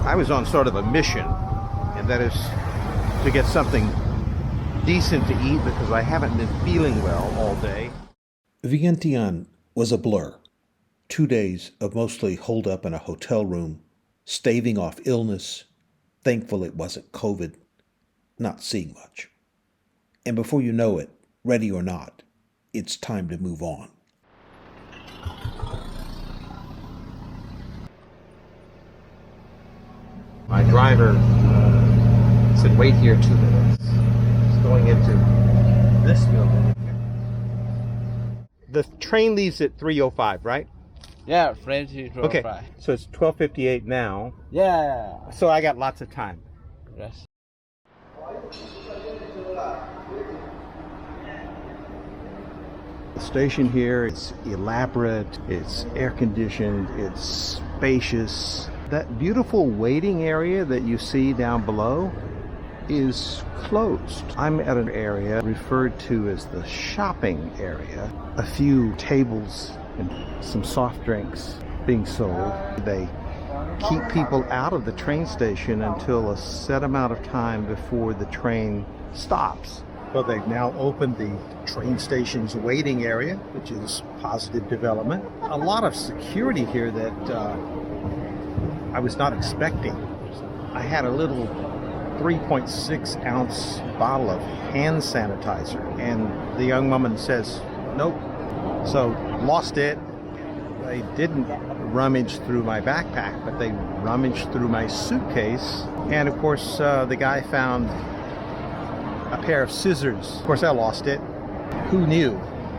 I was on sort of a mission, and that is to get something decent to eat because I haven't been feeling well all day. Vientiane was a blur. 2 days of mostly holed up in a hotel room, staving off illness, thankful it wasn't COVID, not seeing much. And before you know it, ready or not, it's time to move on. My driver said, wait here 2 minutes. He's going into this building. The train leaves at 3:05, right? Yeah, French is Okay, so it's 12:58 now. Yeah. So I got lots of time. Yes. The station here, it's elaborate, it's air-conditioned, it's spacious. That beautiful waiting area that you see down below is closed. I'm at an area referred to as the shopping area. A few tables and some soft drinks being sold. They keep people out of the train station until a set amount of time before the train stops. Well, they've now opened the train station's waiting area, which is positive development. A lot of security here that I was not expecting. I had a little 3.6 ounce bottle of hand sanitizer, and the young woman says, nope. So lost it. They didn't rummage through my backpack, but they rummaged through my suitcase. And of course, the guy found a pair of scissors. Of course, I lost it. Who knew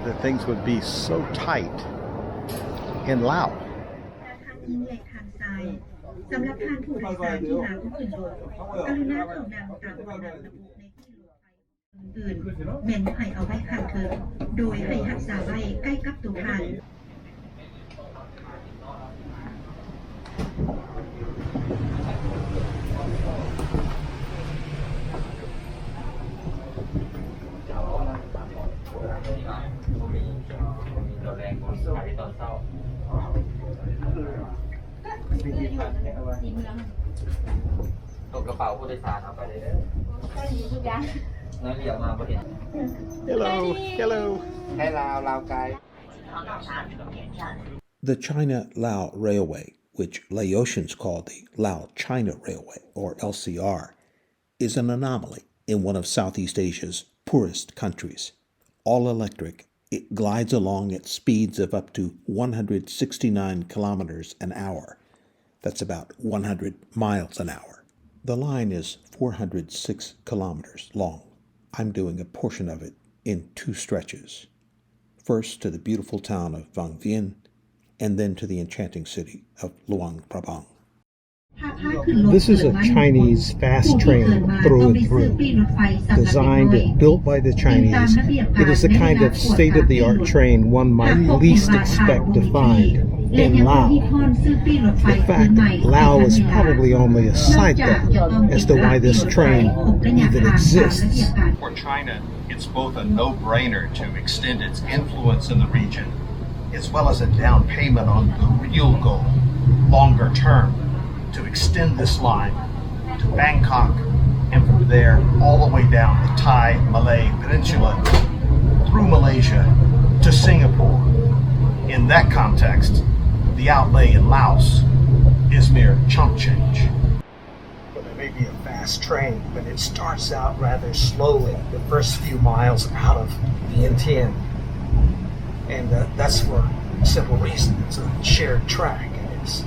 that things would be so tight in Laos? สำหรับทางผู้โดยสารที่มาทุกคืนกรุณาเข้านำตามคำระบุในที่รถไฟอื่นเม่นให้เอาไว้ข้างเคิงโดยให้รักษาไว้ใกล้กับตัวท่าน Hello, hello. The China-Lao Railway, which Laotians call the Lao-China Railway, or LCR, is an anomaly in one of Southeast Asia's poorest countries. All electric, it glides along at speeds of up to 169 kilometers an hour. That's about 100 miles an hour. The line is 406 kilometers long. I'm doing a portion of it in 2 stretches. First to the beautiful town of Vang Vieng, and then to the enchanting city of Luang Prabang. This is a Chinese fast train through and through, designed and built by the Chinese. It is the kind of state-of-the-art train one might least expect to find in Laos. In fact, Laos is probably only a side thought as to why this train even exists. For China, it's both a no-brainer to extend its influence in the region, as well as a down payment on the real goal, longer term, to extend this line to Bangkok and from there all the way down the Thai Malay Peninsula through Malaysia to Singapore. In that context, the outlay in Laos is mere chump change. Well, there may be a fast train, but it starts out rather slowly the first few miles out of Vientiane. And that's for a simple reason. It's a shared track, and it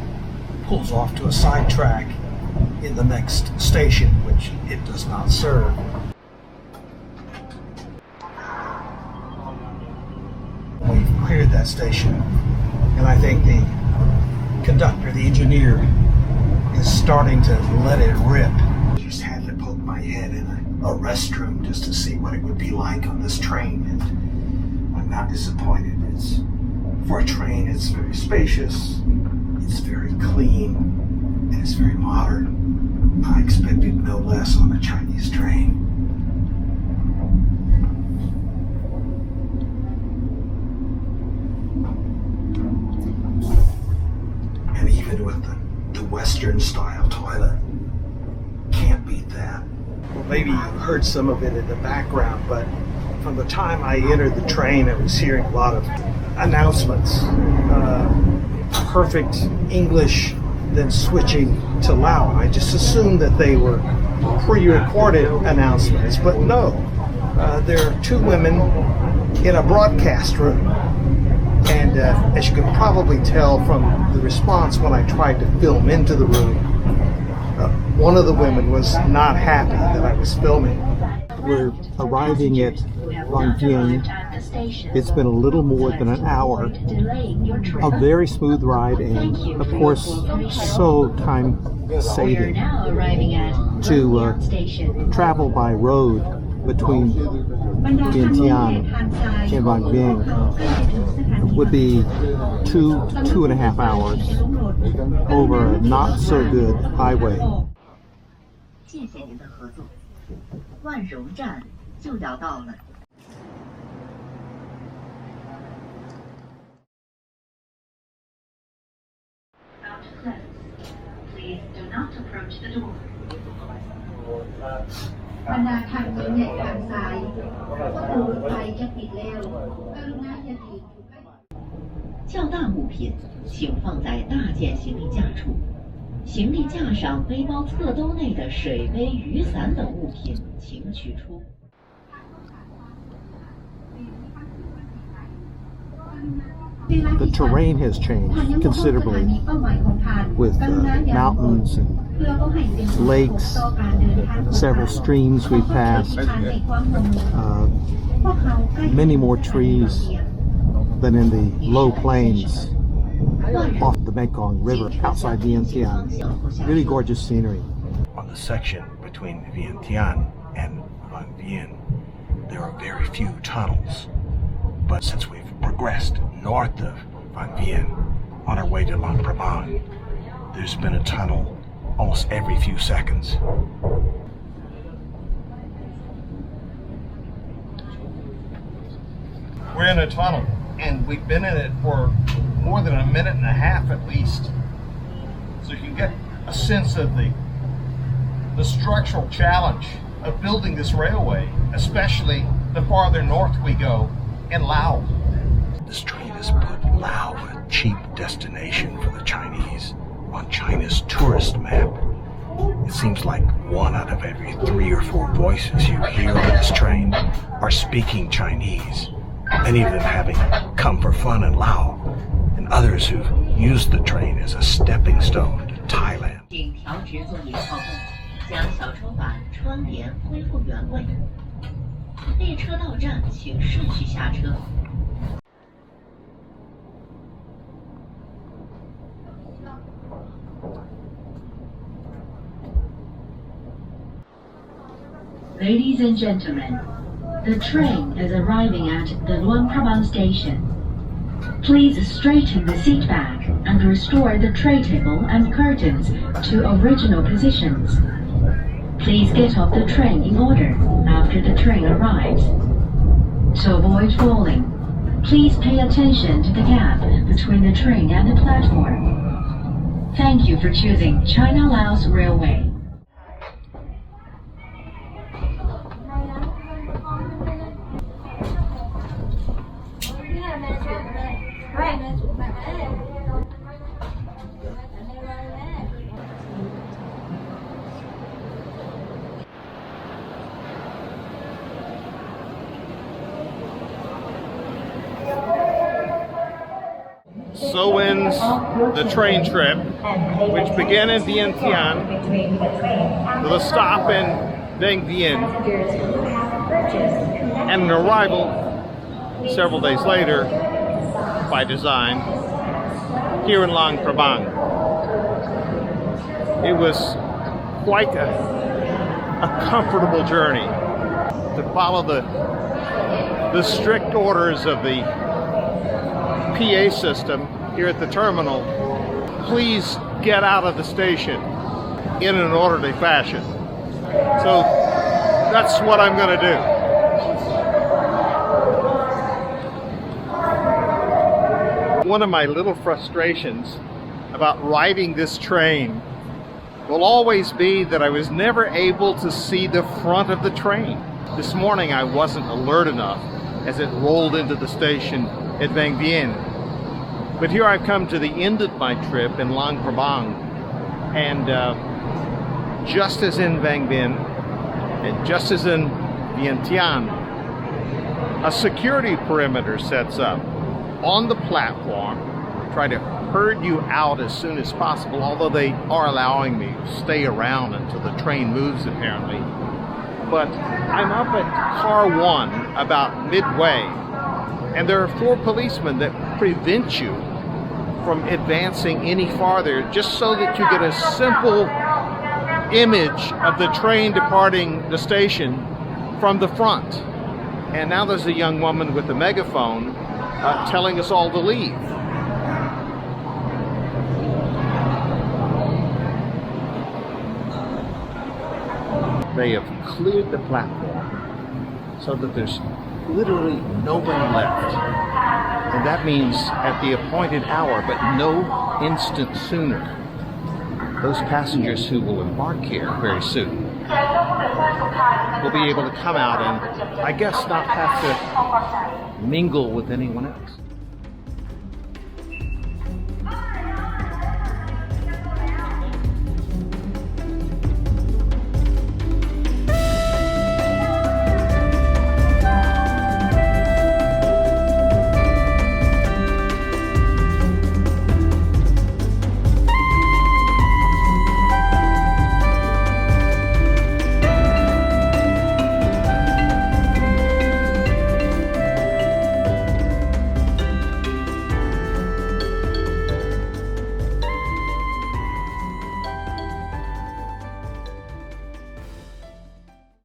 pulls off to a side track in the next station, which it does not serve. We've cleared that station, and I think the conductor, the engineer, is starting to let it rip. I just had to poke my head in a restroom just to see what it would be like on this train, and I'm not disappointed. For a train, it's very spacious, it's very clean, and it's very modern. I expected no less on a Chinese train. And even with the the Western style toilet. Can't beat that. Well, maybe you heard some of it in the background, but from the time I entered the train, I was hearing a lot of announcements. Perfect English, then switching to Lao. I just assumed that they were pre-recorded announcements, but no. There are two women in a broadcast room. And as you can probably tell from the response when I tried to film into the room, one of the women was not happy that I was filming. We're arriving at Vang Vieng. It's been a little more than an hour. A very smooth ride, and of course, so time-saving to travel by road between Vientiane and Vang Vieng. Would be 2.5 hours over a not-so-good highway. 谢谢您的合作，万荣站就要到了。Please do not approach the door. บรรดาทางนี้ใหญ่ทางซ้ายประตูรถไฟจะปิดแล้วกรุณาอย่าถืออยู่ใกล้较大物品请放在大件行李架处，行李架上背包侧兜内的水杯、雨伞等物品请取出。 The terrain has changed considerably with mountains and lakes, several streams we passed, many more trees than in the low plains off the Mekong River outside Vientiane. Really gorgeous scenery. On the section between Vientiane and Vang Vieng, there are very few tunnels, but since we've progressed north of Vang Vieng on our way to Luang Prabang, there's been a tunnel almost every few seconds. We're in a tunnel, and we've been in it for more than a minute and a half at least. So you can get a sense of the structural challenge of building this railway, especially the farther north we go in Laos. This train has put Lao, a cheap destination for the Chinese, on China's tourist map. It seems like 1 out of every 3 or 4 voices you hear on this train are speaking Chinese, many of them having come for fun in Laos, and others who've used the train as a stepping stone to Thailand. 请调直座椅靠背，将小抽板窗帘恢复原位。列车到站，请顺序下车。 Ladies and gentlemen, the train is arriving at the Luang Prabang station. Please straighten the seat back and restore the tray table and curtains to original positions. Please get off the train in order after the train arrives. To avoid falling, please pay attention to the gap between the train and the platform. Thank you for choosing China-Laos Railway. So ends the train trip, which began in Vientiane with a stop in Vang Vieng and an arrival several days later, by design, here in Luang Prabang. It was quite a comfortable journey to follow the strict orders of the PA system here at the terminal. Please get out of the station in an orderly fashion. So that's what I'm going to do. One of my little frustrations about riding this train will always be that I was never able to see the front of the train. This morning I wasn't alert enough as it rolled into the station at Vang Vieng. But here I've come to the end of my trip in Luang Prabang, and just as in Vang Vieng, and just as in Vientiane, a security perimeter sets up on the platform, try to herd you out as soon as possible, although they are allowing me to stay around until the train moves apparently. But I'm up at car 1 about midway, and there are 4 policemen that prevent you from advancing any farther, just so that you get a simple image of the train departing the station from the front. And now there's a young woman with a megaphone telling us all to leave. They have cleared the platform so that there's literally nobody left. And that means at the appointed hour, but no instant sooner, those passengers who will embark here very soon will be able to come out and, I guess, not have to mingle with anyone else.